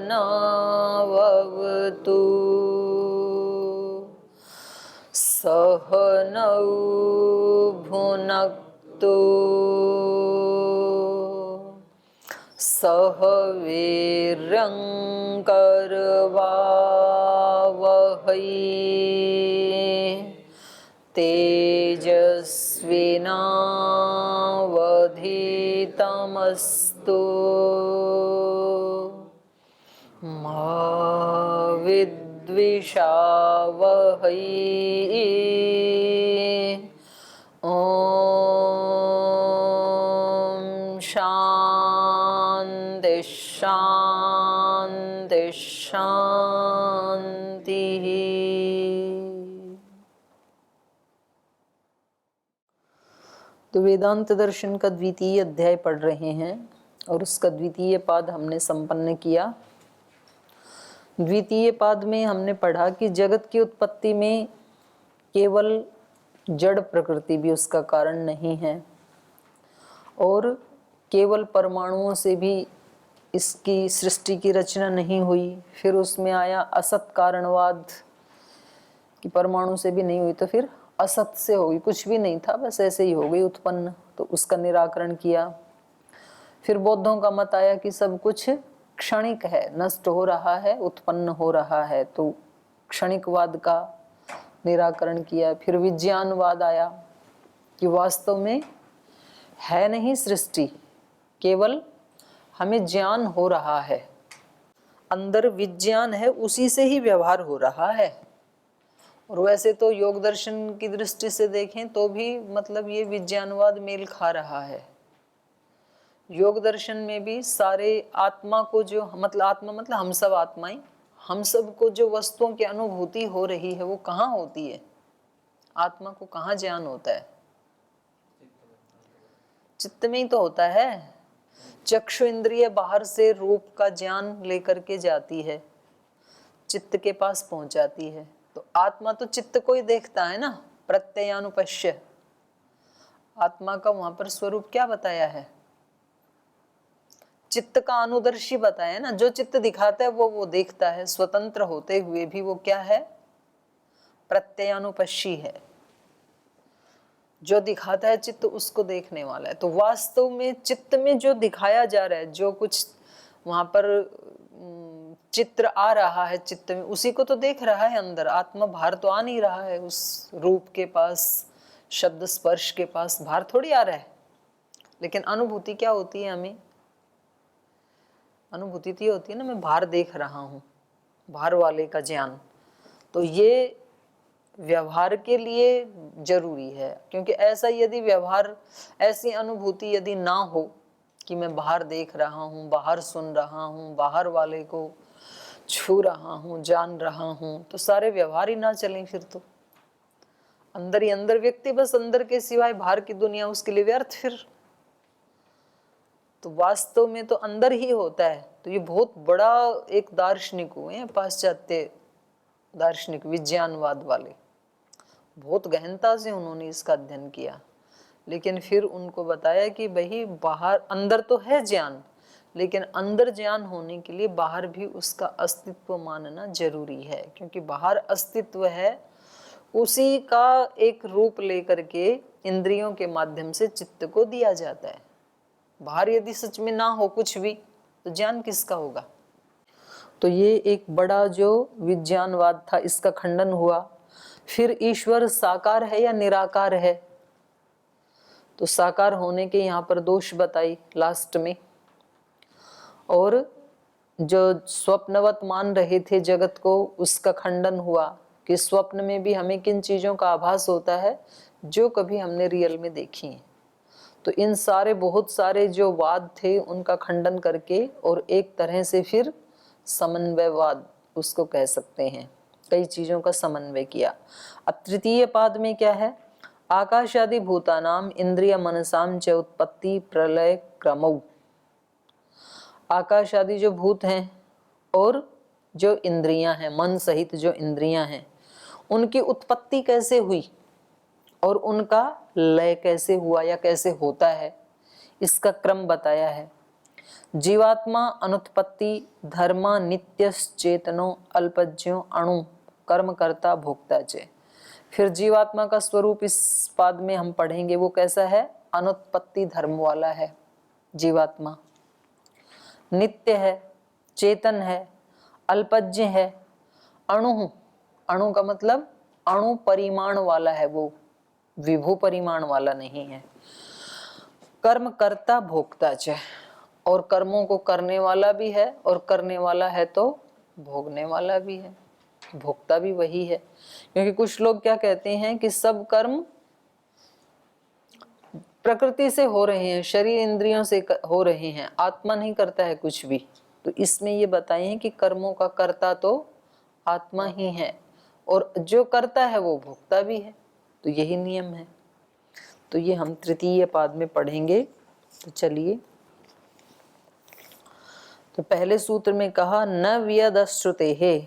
सहनाववतु सहनौ भुनक्तु सह वीर्यं करवावहै तेजस्विनावधीतमस्तु मा विद्विषावहै ॐ शान्ति शान्ति शान्तिः। तो वेदांत दर्शन का द्वितीय अध्याय पढ़ रहे हैं और उसका द्वितीय पाद हमने संपन्न किया। द्वितीय पाद में हमने पढ़ा कि जगत की उत्पत्ति में केवल जड़ प्रकृति भी उसका कारण नहीं है और केवल परमाणुओं से भी इसकी सृष्टि की रचना नहीं हुई। फिर उसमें आया असत कारणवाद कि परमाणु से भी नहीं हुई तो फिर असत से होगी, कुछ भी नहीं था बस ऐसे ही हो गई उत्पन्न, तो उसका निराकरण किया। फिर बौद्धों का मत आया कि सब कुछ क्षणिक है, नष्ट हो रहा है, उत्पन्न हो रहा है, तो क्षणिकवाद का निराकरण किया। फिर विज्ञानवाद आया कि वास्तव में है नहीं सृष्टि, केवल हमें ज्ञान हो रहा है, अंदर विज्ञान है, उसी से ही व्यवहार हो रहा है। और वैसे तो योग दर्शन की दृष्टि से देखें तो भी मतलब ये विज्ञानवाद मेल खा रहा है। योग दर्शन में भी सारे आत्मा को जो मतलब आत्मा मतलब हम सब आत्माएं, हम सब को जो वस्तुओं की अनुभूति हो रही है वो कहाँ होती है? आत्मा को कहाँ ज्ञान होता है? चित्त में ही तो होता है। चक्षु इंद्रिय बाहर से रूप का ज्ञान लेकर के जाती है, चित्त के पास पहुंच जाती है। तो आत्मा तो चित्त को ही देखता है ना, प्रत्ययानुपश्य। आत्मा का वहां पर स्वरूप क्या बताया है? चित्त का अनुदर्शी बताया ना, जो चित्त दिखाता है वो देखता है, स्वतंत्र होते हुए भी वो क्या है? प्रत्ययानुपश्यी है। जो दिखाता है चित्त उसको देखने वाला है। तो वास्तव में चित्त में जो दिखाया जा रहा है, जो कुछ वहां पर चित्र आ रहा है चित्त में, उसी को तो देख रहा है अंदर। आत्मा बाहर तो आ नहीं रहा है, उस रूप के पास, शब्द स्पर्श के पास बाहर थोड़ी आ रहा है। लेकिन अनुभूति क्या होती है हमें? अनुभूति तो होती है ना, मैं बाहर देख रहा हूँ, बाहर वाले का ज्ञान। तो ये व्यवहार के लिए जरूरी है, क्योंकि ऐसा यदि व्यवहार, ऐसी अनुभूति यदि ना हो कि मैं बाहर देख रहा हूँ, बाहर सुन रहा हूँ, बाहर वाले को छू रहा हूँ, जान रहा हूँ, तो सारे व्यवहार ही ना चलें। फिर तो अंदर ही अंदर व्यक्ति बस अंदर के सिवाय बाहर की दुनिया उसके लिए व्यर्थ। फिर तो वास्तव में तो अंदर ही होता है। तो ये बहुत बड़ा एक दार्शनिक हुए हैं पाश्चात्य दार्शनिक, विज्ञानवाद वाले, बहुत गहनता से उन्होंने इसका अध्ययन किया। लेकिन फिर उनको बताया कि भाई बाहर, अंदर तो है ज्ञान, लेकिन अंदर ज्ञान होने के लिए बाहर भी उसका अस्तित्व मानना जरूरी है, क्योंकि बाहर अस्तित्व है, उसी का एक रूप लेकर के इंद्रियों के माध्यम से चित्त को दिया जाता है। बाहर यदि सच में ना हो कुछ भी तो ज्ञान किसका होगा? तो ये एक बड़ा जो विज्ञानवाद था, इसका खंडन हुआ। फिर ईश्वर साकार है या निराकार है? तो साकार होने के यहाँ पर दोष बताई लास्ट में। और जो स्वप्नवत मान रहे थे जगत को, उसका खंडन हुआ कि स्वप्न में भी हमें किन चीजों का आभास होता है जो कभी हमने रियल में देखी है। तो इन सारे बहुत सारे जो वाद थे उनका खंडन करके, और एक तरह से फिर समन्वयवाद उसको कह सकते हैं, कई चीजों का समन्वय किया। अब तृतीय पाद में क्या है? आकाशादि भूतानाम इंद्रिय मनसाम च उत्पत्ति प्रलय क्रमौ। आकाश आदि जो भूत हैं और जो इंद्रियां हैं, मन सहित जो इंद्रियां हैं, उनकी उत्पत्ति कैसे हुई और उनका लय कैसे हुआ या कैसे होता है, इसका क्रम बताया है। जीवात्मा अनुत्पत्ति धर्म नित्यश्चेतनो अल्पज्ञो अणु कर्म कर्ता भोक्ता च। फिर जीवात्मा का स्वरूप इस पाद में हम पढ़ेंगे, वो कैसा है? अनुत्पत्ति धर्म वाला है जीवात्मा, नित्य है, चेतन है, अल्पज्ञ है, अणु, अणु का मतलब अणु परिमाण वाला है, वो विभू परिमाण वाला नहीं है। कर्म कर्ता भोक्ता च, और कर्मों को करने वाला भी है, और करने वाला है तो भोगने वाला भी है, भोक्ता भी वही है। क्योंकि कुछ लोग क्या कहते हैं कि सब कर्म प्रकृति से हो रहे हैं, शरीर इंद्रियों से हो रहे हैं, आत्मा नहीं करता है कुछ भी। तो इसमें ये बताइए कि कर्मों का कर्ता तो आत्मा ही है, और जो करता है वो भोक्ता भी है, तो यही नियम है। तो ये हम तृतीय पाद में पढ़ेंगे। तो चलिए, तो पहले सूत्र में कहा न व्यदश्रुते है।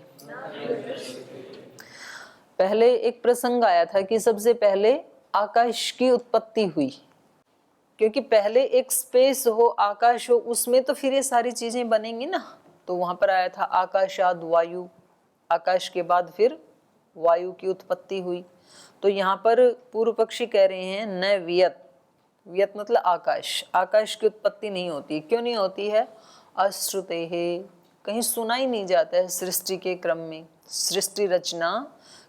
पहले एक प्रसंग आया था कि सबसे पहले आकाश की उत्पत्ति हुई, क्योंकि पहले एक स्पेस हो, आकाश हो, उसमें तो फिर ये सारी चीजें बनेंगी ना। तो वहां पर आया था आकाशाद वायु, आकाश के बाद फिर वायु की उत्पत्ति हुई। तो यहाँ पर पूर्व पक्षी कह रहे हैं न वियत, वियत मतलब आकाश, आकाश की उत्पत्ति नहीं होती। क्यों नहीं होती है? अश्रुते है, कहीं सुना ही नहीं जाता है सृष्टि के क्रम में। सृष्टि रचना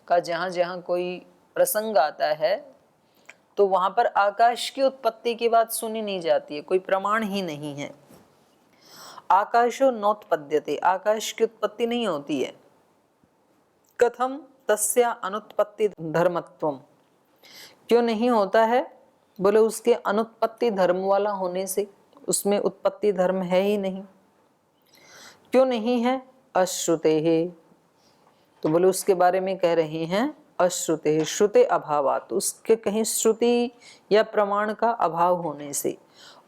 का जहाँ जहाँ कोई प्रसंग आता है तो वहां पर आकाश की उत्पत्ति की बात सुनी नहीं जाती है, कोई प्रमाण ही नहीं है। आकाशो नोत्पद्यते, आकाश की उत्पत्ति नहीं होती है। कथम तस्या अनुत्पत्ति धर्मत्वम, क्यों नहीं होता है? बोले उसके अनुत्पत्ति धर्म वाला होने से, उसमें उत्पत्ति धर्म है ही नहीं। क्यों नहीं है? अश्रुते है, तो बोले उसके बारे में कह रहे हैं अश्रुते, श्रुते अभावात, उसके कहीं श्रुति या प्रमाण का अभाव होने से।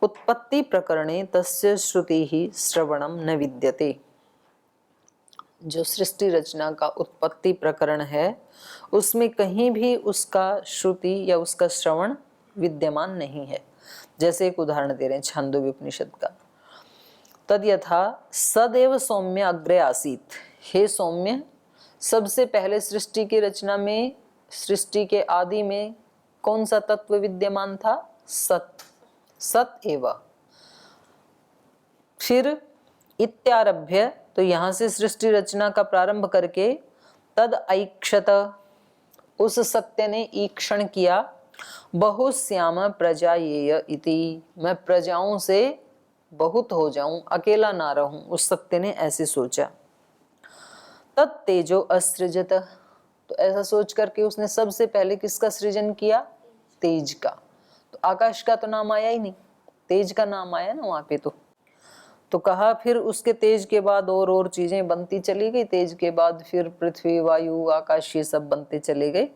उत्पत्ति प्रकरणे तस्य श्रुति ही श्रवणम न विद्यते, जो सृष्टि रचना का उत्पत्ति प्रकरण है उसमें कहीं भी उसका श्रुति या उसका श्रवण विद्यमान नहीं है। जैसे एक उदाहरण दे रहे हैं छांदोग्य उपनिषद का, तद यथा सदैव सौम्य अग्रे आसीत, हे सौम्य, सबसे पहले सृष्टि की रचना में, सृष्टि के आदि में कौन सा तत्व विद्यमान था? सत, सत एव। फिर इत्यारभ्य, तो यहां से सृष्टि रचना का प्रारंभ करके तद ऐक्षत, उस सत्य ने ईक्षण किया, बहुश्याम प्रजा येय इति, मैं प्रजाओं से बहुत हो जाऊं, अकेला ना रहूं, उस सत्य ने ऐसे सोचा। तत्तेजो असृजत, तो ऐसा सोच करके उसने सबसे पहले किसका सृजन किया? तेज का। तो आकाश का तो नाम आया ही नहीं, तेज का नाम आया ना वहां पे। तो कहा फिर उसके तेज के बाद और चीजें बनती चली गई, तेज के बाद फिर पृथ्वी वायु आकाश ये सब बनते चले गए।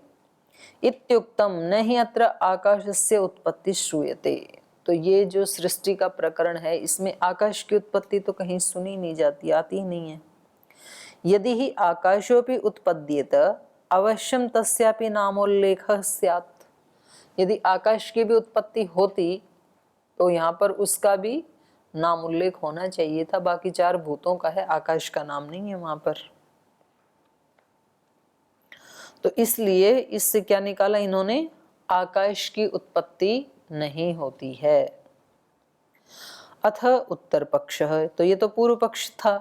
इत्युक्तम नहीं अत्र आकाशस्य उत्पत्ति श्रूयते, तो ये जो सृष्टि का प्रकरण है इसमें आकाश की उत्पत्ति तो कहीं सुनी नहीं जाती, आती ही नहीं है। यदि ही आकाशोपि उत्पद्येत अवश्यम तस्यापि नामोल्लेखः स्यात्, यदि आकाश की भी उत्पत्ति होती तो यहाँ पर उसका भी नाम उल्लेख होना चाहिए था। बाकी चार भूतों का है, आकाश का नाम नहीं है वहां पर। तो इसलिए इससे क्या निकाला इन्होंने? आकाश की उत्पत्ति नहीं होती है। अथ उत्तर पक्ष है, तो ये तो पूर्व पक्ष था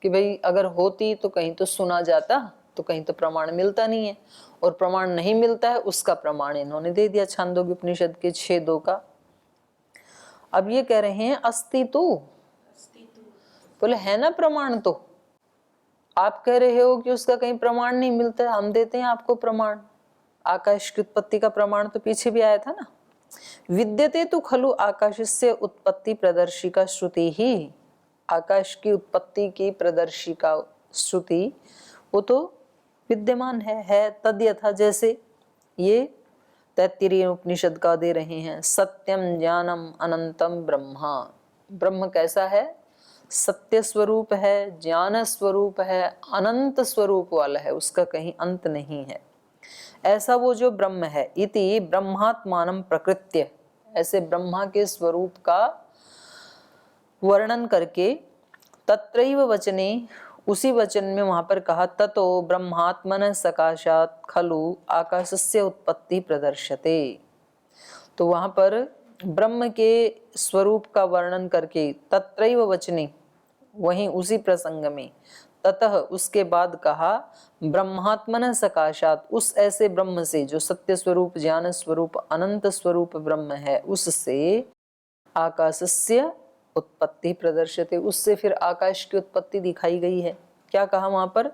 कि भाई अगर होती तो कहीं तो सुना जाता, तो कहीं तो प्रमाण मिलता नहीं है, और प्रमाण नहीं मिलता है उसका प्रमाण इन्होंने दे दिया छांदोग्य उपनिषद के 6:2 का। अब ये कह रहे हैं अस्ति तु, बोले है ना प्रमाण, तो आप कह रहे हो कि उसका कहीं प्रमाण नहीं मिलता है, हम देते हैं आपको प्रमाण। आकाश की उत्पत्ति का प्रमाण तो पीछे भी आया था ना। विद्यते तु खलु आकाशस्य उत्पत्ति प्रदर्शिका श्रुति ही, आकाश की उत्पत्ति की प्रदर्शिका श्रुति वो तो विद्यमान है। तद यथा, जैसे ये तैत्तिरीय उपनिषद का दे रहे हैं, सत्यम ज्ञानम अनंतम ब्रह्मा, ब्रह्म कैसा है? सत्य स्वरूप है, ज्ञान स्वरूप है, अनंत स्वरूप वाला है, उसका कहीं अंत नहीं है। ऐसा वो जो ब्रह्म है, इति ब्रह्मात्मानं प्रकृत्य, ऐसे ब्रह्मा के स्वरूप का वर्णन करके तत्रैव वचने, उसी वचन में वहां पर कहा, ततो ब्रह्मात्मन सकाशात खलु आकाशस्य उत्पत्ति प्रदर्शते। तो वहां पर ब्रह्म के स्वरूप का वर्णन करके तत्रैव वचने, वहीं उसी प्रसंग में, ततः उसके बाद कहा, ब्रह्मात्मन सकाशात, उस ऐसे ब्रह्म से जो सत्य स्वरूप, ज्ञान स्वरूप, अनंत स्वरूप ब्रह्म है, उससे आकाशस्य उत्पत्ति प्रदर्शते, उससे फिर आकाश की उत्पत्ति दिखाई गई है। क्या कहा वहां पर,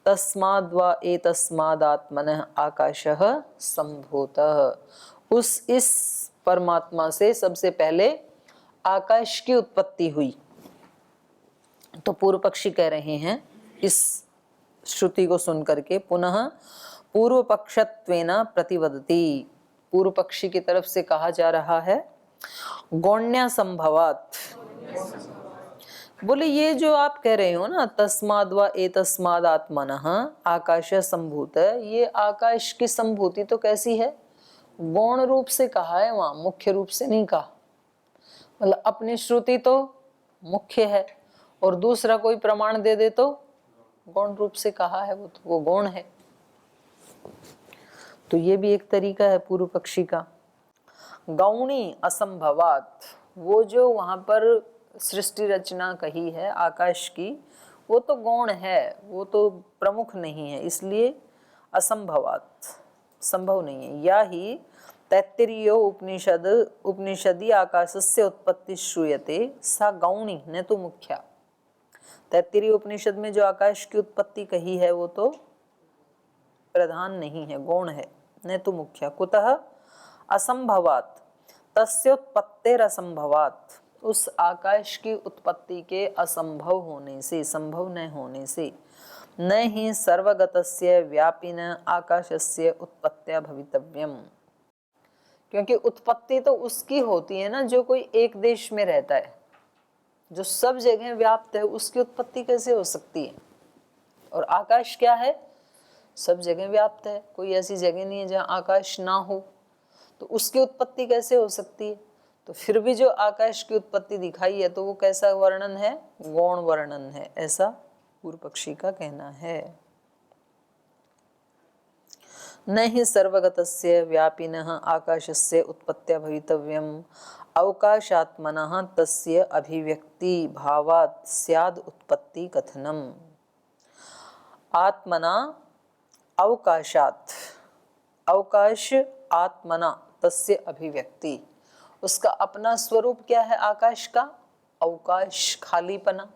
तस्माद् वा एतस्मादात्मनः आकाशः संभूतः, उस इस परमात्मा से सबसे पहले आकाश की उत्पत्ति हुई। तो पूर्व पक्षी कह रहे हैं इस श्रुति को सुनकर के, पुनः पूर्व पक्षत्वेन प्रतिवदति, पूर्व पक्षी की तरफ से कहा जा रहा है, गौण्या संभवात। बोले ये जो आप कह रहे हो ना, तस्माद् वा एतस्माद् आत्मनः आकाश संभूत, ये आकाश की संभूति तो कैसी है, गौण रूप से कहा है, वहां मुख्य रूप से नहीं कहा। मतलब अपनी श्रुति तो मुख्य है और दूसरा कोई प्रमाण दे दे तो गौण रूप से कहा है, वो तो वो गौण है। तो ये भी एक तरीका है पूर्व पक्षी का। गौणी असंभवात, वो जो वहां पर सृष्टि रचना कही है आकाश की, वो तो गौण है, वो तो प्रमुख नहीं है, इसलिए असंभवात, संभव नहीं है। या ही तैत्तिरीयो उपनिषद उपनिषदि आकाशस्य उत्पत्ति श्रूयते सा गौणी न तो मुख्या। तैत्तिरीय उपनिषद में जो आकाश की उत्पत्ति कही है वो तो प्रधान नहीं है, गौण है, न तो मुख्या। कुतः असंभवात तस्योत्पत्तेर असंभवात, उस आकाश की उत्पत्ति के असंभव होने से, संभव न होने से, न ही सर्वगतस्य व्यापिन आकाशस्य उत्पत्त्या भवितव्यम, क्योंकि उत्पत्ति तो उसकी होती है ना जो कोई एक देश में रहता है, जो सब जगह व्याप्त है, उसकी उत्पत्ति कैसे हो सकती है। और आकाश क्या है, सब जगह व्याप्त है, कोई ऐसी जगह नहीं है जहाँ आकाश ना हो, तो उसकी उत्पत्ति कैसे हो सकती है। तो फिर भी जो आकाश की उत्पत्ति दिखाई है तो वो कैसा वर्णन है, गौण वर्णन है, ऐसा पूर्व पक्षी का कहना है। न हि सर्वगतस्य व्यापिनः आकाशस्य उत्पत्त्या भवितव्यम् अवकाशात्मनः तस्य अभिव्यक्ति भावात् स्याद् उत्पत्ति कथनम्। आत्मना अवकाशात्, अवकाश आत्मना तस्य अभिव्यक्ति, उसका अपना स्वरूप क्या है आकाश का, अवकाश, खालीपना,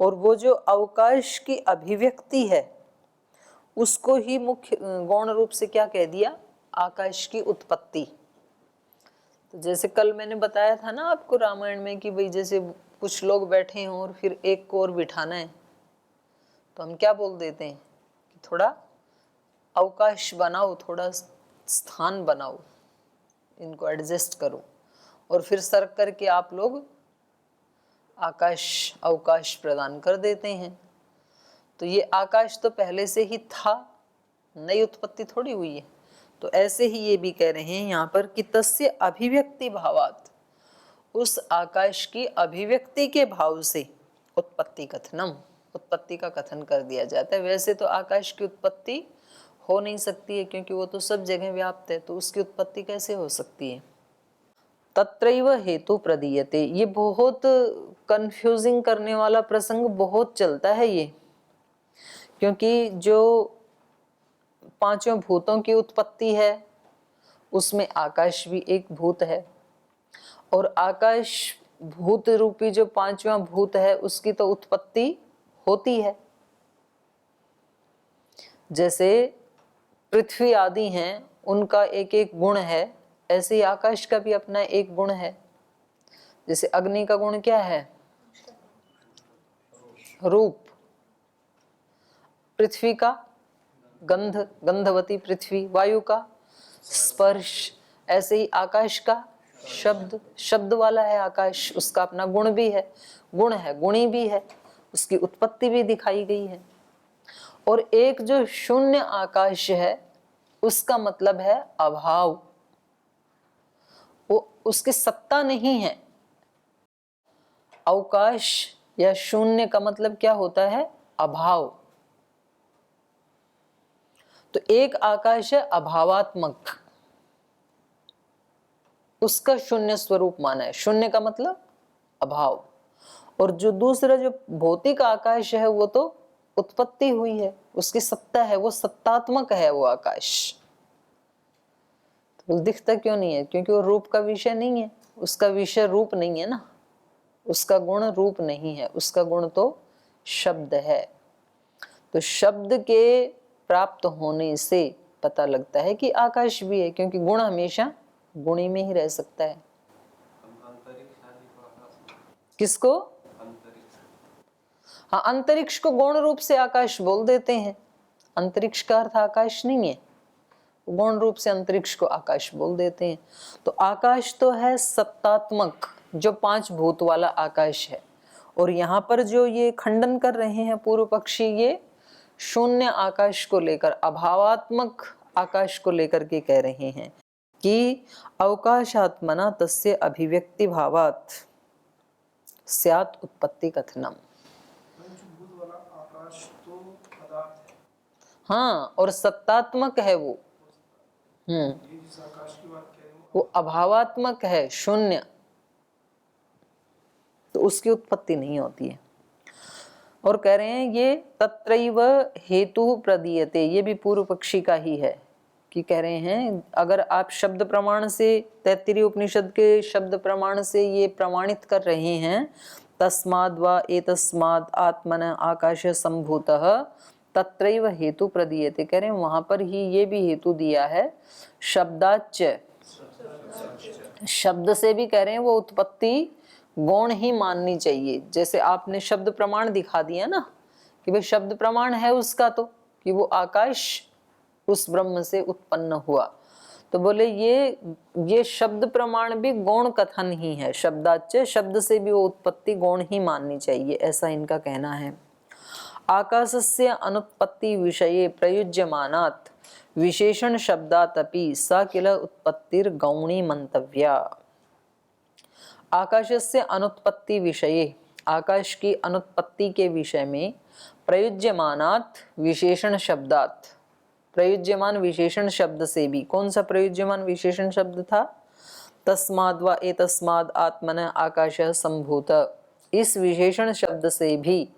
और वो जो अवकाश की अभिव्यक्ति है उसको ही मुख्य गौण रूप से क्या कह दिया, आकाश की उत्पत्ति। तो जैसे कल मैंने बताया था ना आपको रामायण में कि भाई जैसे कुछ लोग बैठे हों और फिर एक को और बिठाना है, तो हम क्या बोल देते हैं कि थोड़ा अवकाश बनाओ, थोड़ा स्थान बनाओ, इनको एडजस्ट करो, और फिर सर्क करके आप लोग आकाश अवकाश प्रदान कर देते हैं। तो ये आकाश तो पहले से ही था, नई उत्पत्ति थोड़ी हुई है। तो ऐसे ही ये भी कह रहे हैं यहाँ पर कि तस्य अभिव्यक्ति भावात, उस आकाश की अभिव्यक्ति के भाव से उत्पत्ति कथनम, उत्पत्ति का कथन कर दिया जाता है। वैसे तो आकाश की उत्पत्ति हो नहीं सकती है क्योंकि वो तो सब जगह व्याप्त है, तो उसकी उत्पत्ति कैसे हो सकती है। तत्रैव हेतु प्रदीयते, ये बहुत कंफ्यूजिंग करने वाला प्रसंग बहुत चलता है ये, क्योंकि जो पांचों भूतों की उत्पत्ति है उसमें आकाश भी एक भूत है, और आकाश भूत रूपी जो पांचवा भूत है उसकी तो उत्पत्ति होती है। जैसे पृथ्वी आदि हैं उनका एक एक गुण है, ऐसे ही आकाश का भी अपना एक गुण है। जैसे अग्नि का गुण क्या है, रूप, पृथ्वी का गंध, गंधवती पृथ्वी, वायु का स्पर्श, ऐसे ही आकाश का शब्द, शब्द वाला है आकाश, उसका अपना गुण भी है, गुण है, गुणी भी है, उसकी उत्पत्ति भी दिखाई गई है। और एक जो शून्य आकाश है उसका मतलब है अभाव, वो उसकी सत्ता नहीं है। अवकाश या शून्य का मतलब क्या होता है? अभाव। तो एक आकाश है अभावात्मक, उसका शून्य स्वरूप माना है। शून्य का मतलब अभाव। और जो दूसरा जो भौतिक आकाश है वो तो उत्पत्ति हुई है, उसकी सत्ता है, वो सत्तात्मक है वो आकाश। तो दिखता क्यों नहीं है? क्योंकि वो रूप का विषय नहीं है, उसका विषय रूप नहीं है ना, उसका गुण रूप नहीं है, उसका गुण तो शब्द है। तो शब्द के प्राप्त होने से पता लगता है कि आकाश भी है, क्योंकि गुण हमेशा गुणी में ही रह सकता है। किसको? हाँ, अंतरिक्ष को गौण रूप से आकाश बोल देते हैं। अंतरिक्ष का अर्थ आकाश नहीं है, गौण रूप से अंतरिक्ष को आकाश बोल देते हैं। तो आकाश तो है सत्तात्मक, जो 5 भूत वाला आकाश है। और यहाँ पर जो ये खंडन कर रहे हैं पूर्व पक्षी, ये शून्य आकाश को लेकर, अभावात्मक आकाश को लेकर के कह रहे हैं कि अवकाशात्मना तस्य अभिव्यक्ति भावात् स्यात् उत्पत्ति कथनम। हाँ, और सत्तात्मक है वो। वो अभावात्मक है, शून्य, तो उसकी उत्पत्ति नहीं होती है। और कह रहे हैं ये तत्रैव हेतु प्रदीयते, ये भी पूर्व पक्षी का ही है कि कह रहे हैं अगर आप शब्द प्रमाण से, तैत्तिरीय उपनिषद के शब्द प्रमाण से ये प्रमाणित कर रहे हैं, तस्माद् वा एतस्माद् आत्मन आकाश संभूतः तत्रैव हेतु प्रदीयते, कह रहे हैं वहां पर ही ये भी हेतु दिया है। शब्दाच्च, शब्द से भी कह रहे हैं वो उत्पत्ति गौण ही माननी चाहिए। जैसे आपने शब्द प्रमाण दिखा दिया ना कि भाई शब्द प्रमाण है उसका तो कि वो आकाश उस ब्रह्म से उत्पन्न हुआ, तो बोले ये शब्द प्रमाण भी गौण कथन ही है। शब्दाच्च, शब्द से भी वो उत्पत्ति गौण ही माननी चाहिए, ऐसा इनका कहना है। आकाशस्य अनुत्पत्ति विषये प्रयुज्यमानात् विशेषण शब्दात् अपि सा किल उत्पत्तिर गौणी मंतव्या। आकाशस्य अनुत्पत्ति विषये, आकाश की अनुत्पत्ति के विषय में, प्रयुज्यमानात् विशेषण शब्दात्, प्रयुज्यमान विशेषण शब्द से भी, कौन सा प्रयुज्यमान विशेषण शब्द था? तस्माद् वा एतस्माद् आत्मन आकाशः संभूत, इस विशेषण शब्द से भी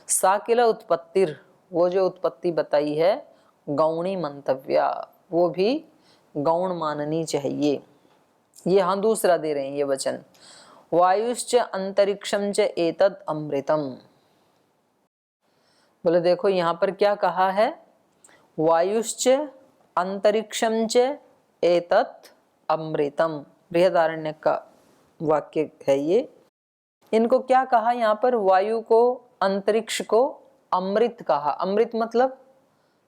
साकिल उत्पत्तिर, वो जो उत्पत्ति बताई है, गौणी मंतव्या, वो भी गौण माननी चाहिए। ये हाँ दूसरा दे रहे हैं ये वचन, वायुश्च अंतरिक्षम च एतद अमृतम। बोले देखो यहाँ पर क्या कहा है, वायुश्च अंतरिक्षम च एतत् अमृतम, बृहदारण्यक का वाक्य है ये। इनको क्या कहा यहाँ पर? वायु को, अंतरिक्ष को अमृत कहा। अमृत मतलब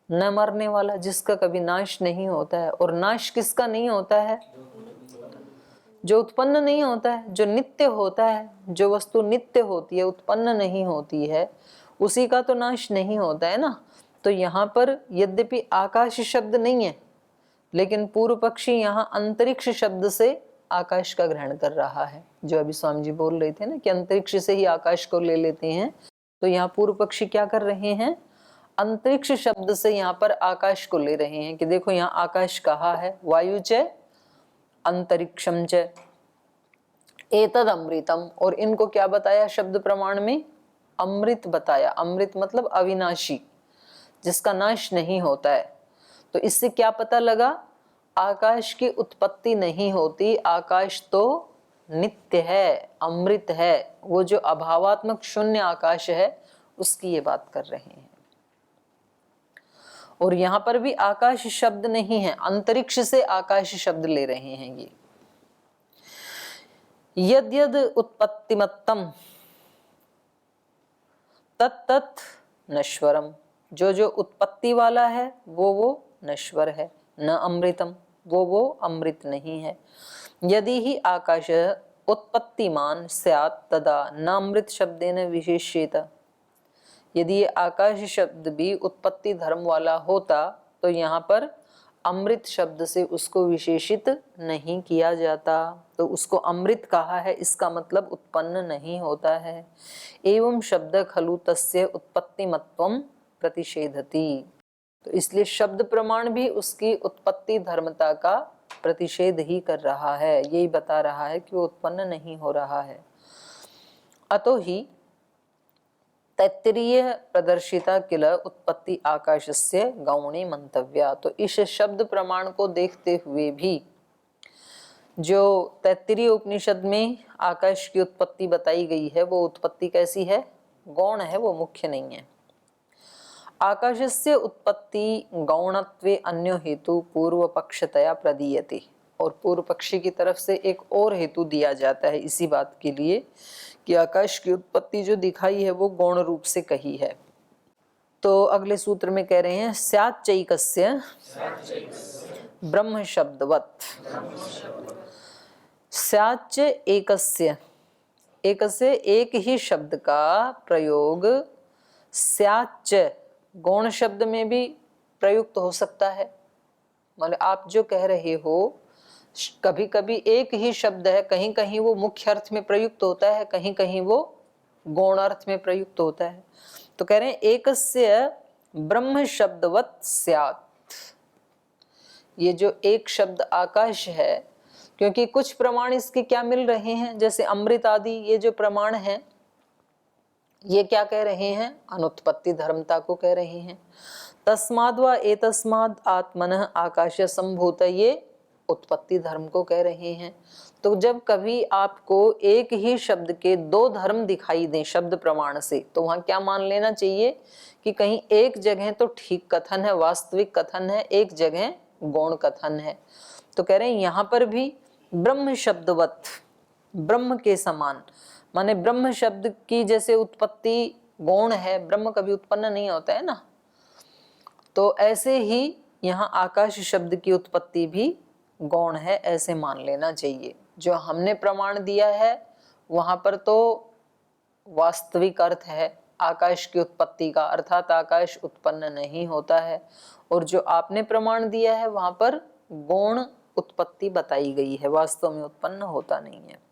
न मरने वाला, जिसका कभी नाश नहीं होता है। और नाश किसका नहीं होता है? जो उत्पन्न नहीं होता है, जो नित्य होता है। जो वस्तु नित्य होती है, उत्पन्न नहीं होती है, उसी का तो नाश नहीं होता है ना। तो यहाँ पर यद्यपि आकाश शब्द नहीं है, लेकिन पूर्व पक्षी यहाँ अंतरिक्ष शब्द से आकाश का ग्रहण कर रहा है। जो अभी स्वामी जी बोल रहे थे ना कि अंतरिक्ष से ही आकाश को ले लेते हैं, तो यहाँ पूर्व पक्षी क्या कर रहे हैं? अंतरिक्ष शब्द से यहाँ पर आकाश को ले रहे हैं कि देखो यहाँ आकाश कहा है, वायु च अंतरिक्षम च एतद अमृतम। और इनको क्या बताया शब्द प्रमाण में? अमृत बताया। अमृत मतलब अविनाशी, जिसका नाश नहीं होता है। तो इससे क्या पता लगा? आकाश की उत्पत्ति नहीं होती, आकाश तो नित्य है, अमृत है। वो जो अभावात्मक शून्य आकाश है उसकी ये बात कर रहे हैं। और यहाँ पर भी आकाश शब्द नहीं है, अंतरिक्ष से आकाश शब्द ले रहे हैं ये। यद यद उत्पत्तिमत्तम तत्तत् नश्वरम, जो जो उत्पत्ति वाला है वो नश्वर है, न अमृतम, वो अमृत नहीं है। यदि ही आकाश उत्पत्तिमान स्यात् तदा न अमृत शब्देन विशेष्येत। यदि ये आकाश शब्द भी उत्पत्ति धर्म वाला होता तो यहाँ पर अमृत शब्द से उसको विशेषित नहीं किया जाता, तो उसको अमृत कहा है, इसका मतलब उत्पन्न नहीं होता है। एवं शब्द खलु तस्य उत्पत्तिमत्वं प्रतिषेधति, तो इसलिए शब्द प्रमाण भी उसकी उत्पत्ति धर्मता का प्रतिषेध ही कर रहा है, यही बता रहा है कि वो उत्पन्न नहीं हो रहा है। अतो ही तैत्तिरीय प्रदर्शिता किल उत्पत्ति आकाशस्य गौणी मंतव्या, तो इस शब्द प्रमाण को देखते हुए भी जो तैत्तिरीय उपनिषद में आकाश की उत्पत्ति बताई गई है वो उत्पत्ति कैसी है, गौण है, वो मुख्य नहीं है। आकाशस्य उत्पत्ति गौणत्वे अन्यो हेतु पूर्व पक्षतया प्रदीयते, और पूर्व पक्षी की तरफ से एक और हेतु दिया जाता है इसी बात के लिए कि आकाश की उत्पत्ति जो दिखाई है वो गौण रूप से कही है। तो अगले सूत्र में कह रहे हैं स्याच्चैकस्य ब्रह्म शब्दवत्, स्याच्च एकस्य, एकस्य एक ही शब्द का प्रयोग स्याच्च गौण शब्द में भी प्रयुक्त हो सकता है। मतलब आप जो कह रहे हो कभी कभी एक ही शब्द है, कहीं कहीं वो मुख्य अर्थ में प्रयुक्त होता है, कहीं कहीं वो गौण अर्थ में प्रयुक्त होता है। तो कह रहे हैं एकस्य ब्रह्म शब्दवत् स्यात्, ये जो एक शब्द आकाश है, क्योंकि कुछ प्रमाण इसके क्या मिल रहे हैं, जैसे अमृत आदि ये जो प्रमाण हैं ये क्या कह रहे हैं, अनुत्पत्ति धर्मता को कह रहे हैं। तस्माद् वा एतस्माद् आत्मनः आकाश संभूत, ये उत्पत्ति धर्म को कह रहे हैं। तो जब कभी आपको एक ही शब्द के दो धर्म दिखाई दें शब्द प्रमाण से, तो वहां क्या मान लेना चाहिए कि कहीं एक जगह तो ठीक कथन है, वास्तविक कथन है, एक जगह गौण कथन है। तो कह रहे हैं यहाँ पर भी ब्रह्म शब्दवत, ब्रह्म के समान, माने ब्रह्म शब्द की जैसे उत्पत्ति गौण है, ब्रह्म कभी उत्पन्न नहीं होता है ना, तो ऐसे ही यहाँ आकाश शब्द की उत्पत्ति भी गौण है, ऐसे मान लेना चाहिए। जो हमने प्रमाण दिया है वहां पर तो वास्तविक अर्थ है आकाश की उत्पत्ति का, अर्थात आकाश उत्पन्न नहीं होता है, और जो आपने प्रमाण दिया है वहां पर गौण उत्पत्ति बताई गई है, वास्तव में उत्पन्न होता नहीं है।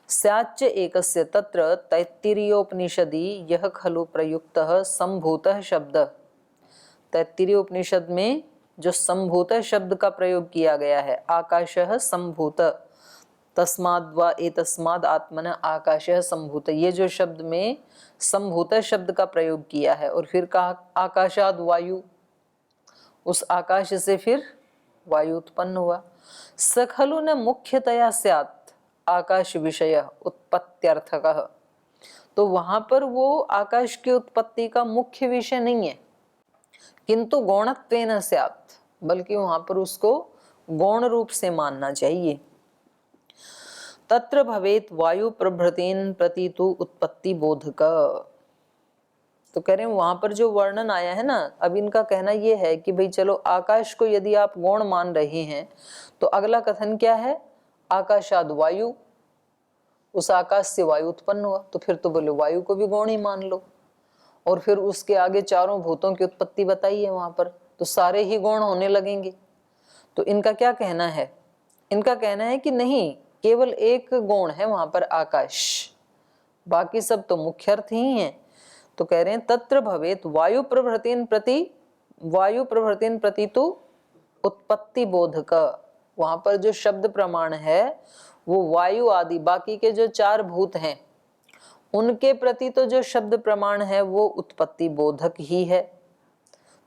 स्याच्च एकस्य तत्र तैत्तिरीयोपनिषदि यह खलु प्रयुक्तः संभूतः शब्द, तैत्तिरीय उपनिषद में जो संभूत शब्द का प्रयोग किया गया है, आकाशः संभूत, तस्माद् वा एतस्माद् आत्मनः आकाशः संभूत, ये जो शब्द में संभूत शब्द का प्रयोग किया है, और फिर कहा आकाशाद वायु, उस आकाश से फिर वायु उत्पन्न हुआ। स खलु न मुख्यतया स्यात् आकाश विषय उत्पत्त्यर्थकः, तो वहां पर वो आकाश की उत्पत्ति का मुख्य विषय नहीं है, किंतु गौणत्वेन स्यात्, बल्कि वहां पर उसको गौण रूप से मानना चाहिए। तत्र भवेत वायु प्रभृतीन प्रति तु उत्पत्ति बोधक, तो कह रहे हैं वहां पर जो वर्णन आया है ना, अब इनका कहना यह है कि भाई चलो आकाश को यदि आप गौण मान रहे हैं तो अगला कथन क्या है, आकाशाद वायु, उस आकाश से वायु उत्पन्न हुआ, तो फिर तो बोले वायु को भी गौण ही मान लो, और फिर उसके आगे चारों भूतों की उत्पत्ति बताई है वहां पर, तो सारे ही गौण होने लगेंगे। तो इनका क्या कहना है, इनका कहना है कि नहीं, केवल एक गौण है वहां पर आकाश, बाकी सब तो मुख्य अर्थ ही हैं। तो कह रहे हैं तत्र भवेत वायु प्रभृतिन प्रति तो उत्पत्ति बोधक, वहां पर जो शब्द प्रमाण है वो वायु आदि बाकी के जो चार भूत हैं उनके प्रति तो जो शब्द प्रमाण है वो उत्पत्ति बोधक ही है।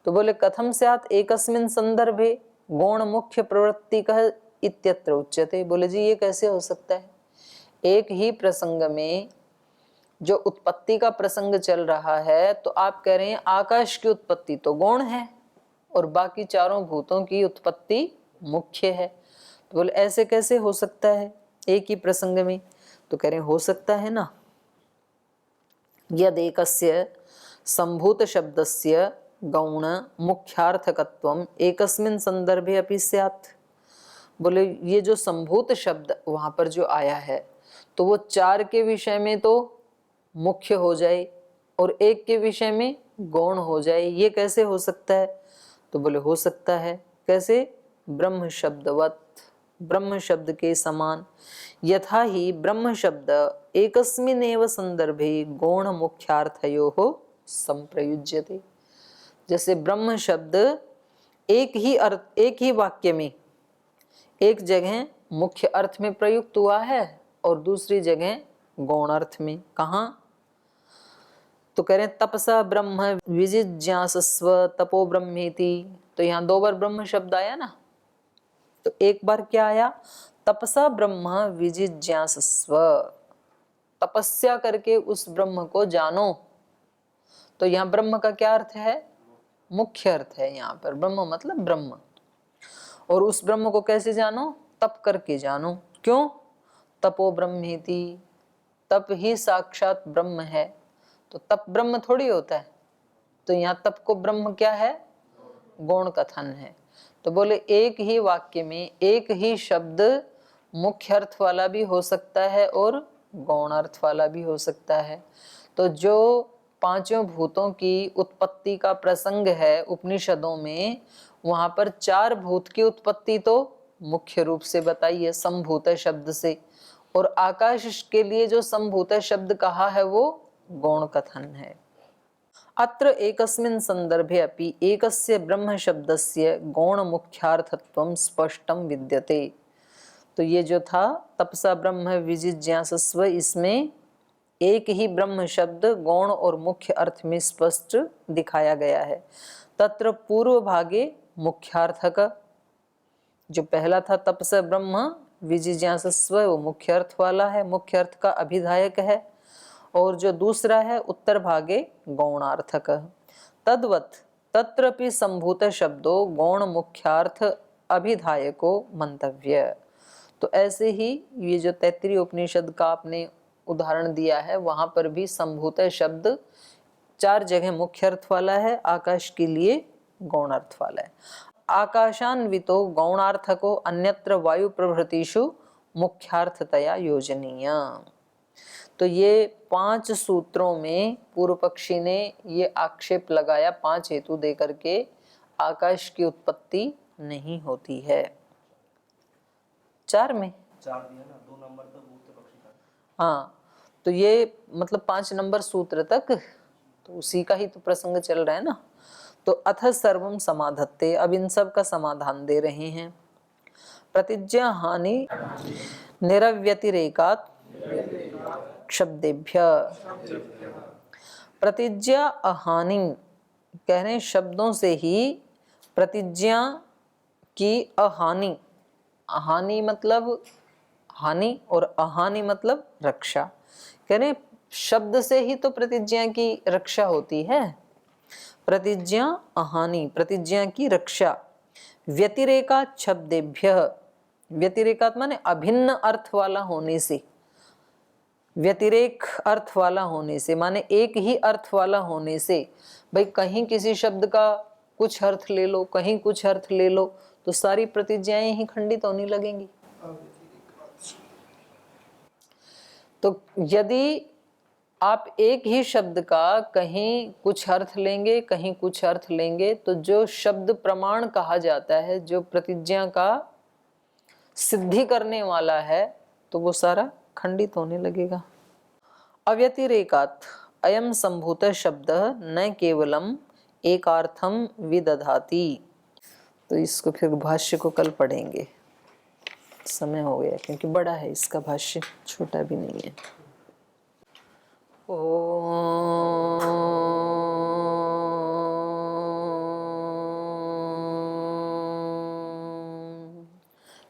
तो बोले कथम स्यात् एकस्मिन् संदर्भे गौण मुख्य प्रवृत्ति कह इत्यत्र उच्यते, बोले जी ये कैसे हो सकता है, एक ही प्रसंग में जो उत्पत्ति का प्रसंग चल रहा है तो आप कह रहे हैं आकाश की उत्पत्ति तो गौण है और बाकी चारों भूतों की उत्पत्ति मुख्य है, तो बोले ऐसे कैसे हो सकता है एक ही प्रसंग में। तो कह रहे हैं हो सकता है ना, यदेकस्य संभूत शब्दस्य गौण मुख्यार्थकत्वम एकस्मिन् संदर्भे अपि स्यात्, बोले ये जो संभूत शब्द वहां पर जो आया है तो वो चार के विषय में तो मुख्य हो जाए और एक के विषय में गौण हो जाए, ये कैसे हो सकता है, तो बोले हो सकता है। कैसे? ब्रह्म शब्दवत, ब्रह्म शब्द के समान। यथा ही ब्रह्म शब्द एकस्मिनेव संदर्भे गौण मुख्यार्थयोः संप्रयुज्यते। जैसे ब्रह्म शब्द एक ही वाक्य में एक जगह मुख्य अर्थ में प्रयुक्त हुआ है और दूसरी जगह गौण अर्थ में। कहाँ? तो कह रहे तपसा ब्रह्म विजिज्ञासस्व तपो ब्रह्मेति। तो यहाँ 2 बार ब्रह्म शब्द आया ना, तो एक बार क्या आया? तपसा ब्रह्म विजिज्ञासस्व, तपस्या करके उस ब्रह्म को जानो। तो यहाँ ब्रह्म का क्या अर्थ है? मुख्य अर्थ है यहाँ पर। ब्रह्म मतलब ब्रह्म, और उस ब्रह्म को कैसे जानो? तप करके जानो। क्यों? तपो ब्रह्मेति, तप ही साक्षात ब्रह्म है। तो तप ब्रह्म थोड़ी होता है। तो यहाँ तप को ब्रह्म क्या है? गौण कथन है। तो बोले एक ही वाक्य में एक ही शब्द मुख्य अर्थ वाला भी हो सकता है और गौण अर्थ वाला भी हो सकता है। तो जो 5 भूतों की उत्पत्ति का प्रसंग है उपनिषदों में, वहां पर 4 भूत की उत्पत्ति तो मुख्य रूप से बताई है संभूत शब्द से, और आकाश के लिए जो संभूत शब्द कहा है वो गौण कथन है। अत्र एकस्मिन् संदर्भे अपि एकस्य ब्रह्म शब्दस्य गौण मुख्यार्थत्वं स्पष्टं विद्यते। तो ये जो था तपसा ब्रह्म विजिज्ञासस्व, इसमें एक ही ब्रह्म शब्द गौण और मुख्य अर्थ में स्पष्ट दिखाया गया है। तत्र पूर्व भागे मुख्यार्थक, जो पहला था तपसा ब्रह्म विजिज्ञासस्व, वो मुख्य अर्थ वाला है, मुख्य अर्थ का अभिधायक है। और जो दूसरा है उत्तर भागे गौणार्थक। तद्वत तत्रपि संभूत शब्दों गौण मुख्यार्थ अभिधायको मंतव्य। तो ऐसे ही ये जो तैत्तिरीय उपनिषद का आपने उदाहरण दिया है, वहां पर भी संभूत शब्द 4 जगह मुख्य अर्थ वाला है, आकाश के लिए गौण अर्थ वाला है। आकाशान्वितो गौणार्थको अन्यत्र वायु प्रभृतिषु मुख्यार्थतया योजनीय। तो ये 5 सूत्रों में पूर्व पक्षी ने ये आक्षेप लगाया, 5 हेतु देकर के, आकाश की उत्पत्ति नहीं होती है। 4 में 4 दिया ना, 2 नंबर तो पूर्व पक्षी का। हाँ, तो ये मतलब 5 नंबर सूत्र तक तो उसी का ही तो प्रसंग चल रहा है ना। तो अथ सर्वम समाधत्ते, अब इन सब का समाधान दे रहे हैं। प्रतिज्ञा हानि निरव्यतिरेकात् शब्देभ्य। प्रतिज्ञा अहानि, कह रहे शब्दों से ही प्रतिज्ञा की अहानि, अहानि मतलब हानि और अहानि मतलब रक्षा। कह रहे शब्द से ही तो प्रतिज्ञा की रक्षा होती है। प्रतिज्ञा अहानि, प्रतिज्ञा की रक्षा। व्यतिरेकात् शब्देभ्य, व्यतिरेकात् माने अभिन्न अर्थ वाला होने से, व्यतिरेक अर्थ वाला होने से माने एक ही अर्थ वाला होने से। भाई कहीं किसी शब्द का कुछ अर्थ ले लो, कहीं कुछ अर्थ ले लो, तो सारी प्रतिज्ञाएं ही खंडित होने लगेंगी। तो यदि आप एक ही शब्द का कहीं कुछ अर्थ लेंगे, कहीं कुछ अर्थ लेंगे, तो जो शब्द प्रमाण कहा जाता है, जो प्रतिज्ञा का सिद्धि करने वाला है, तो वो सारा खंडित होने लगेगा। अव्यतिरेकात् अयम संभूत शब्द न केवलम एकार्थम विदधाति। तो इसको फिर भाष्य को कल पढ़ेंगे, समय हो गया क्योंकि बड़ा है इसका भाष्य, छोटा भी नहीं है।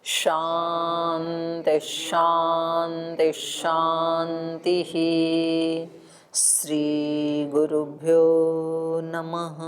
शांति शांति शांति। श्री गुरुभ्यो नमः।